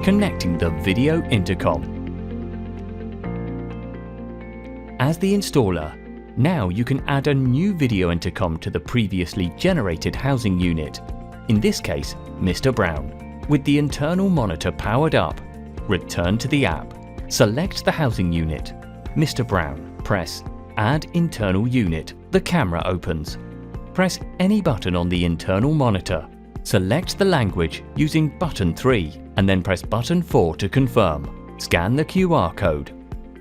connecting the video intercom. As the installer, now you can add a new video intercom to the previously generated housing unit, in this case Mr. Brown. With the internal monitor powered up, return to the app, select the housing unit, Mr. Brown, press Add Internal Unit, the camera opens. Press any button on the internal monitor. Select the language using button 3 and then press button 4 to confirm. Scan the QR code.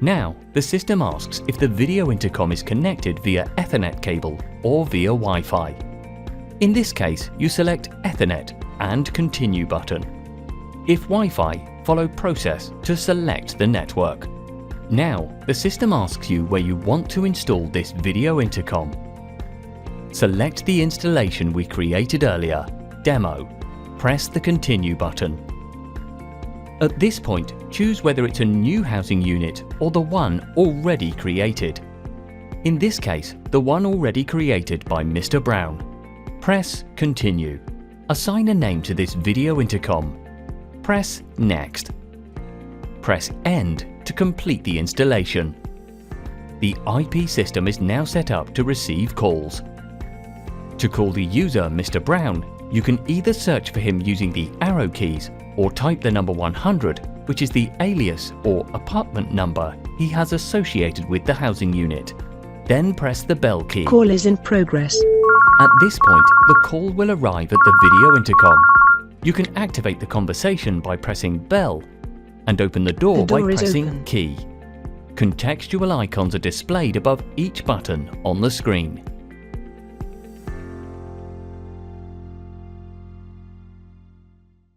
Now, the system asks if the video intercom is connected via Ethernet cable or via Wi-Fi. In this case, you select Ethernet and Continue button. If Wi-Fi, follow Process to select the network. Now, the system asks you where you want to install this video intercom. Select the installation we created earlier, Demo. Press the Continue button. At this point, choose whether it's a new housing unit or the one already created. In this case, the one already created by Mr. Brown. Press Continue. Assign a name to this video intercom. Press Next. Press End to complete the installation. The IP system is now set up to receive calls. To call the user Mr. Brown, you can either search for him using the arrow keys or type the number 100, which is the alias or apartment number he has associated with the housing unit. Then press the bell key. Call is in progress. At this point, the call will arrive at the video intercom. You can activate the conversation by pressing bell and open the door by pressing key. Contextual icons are displayed above each button on the screen.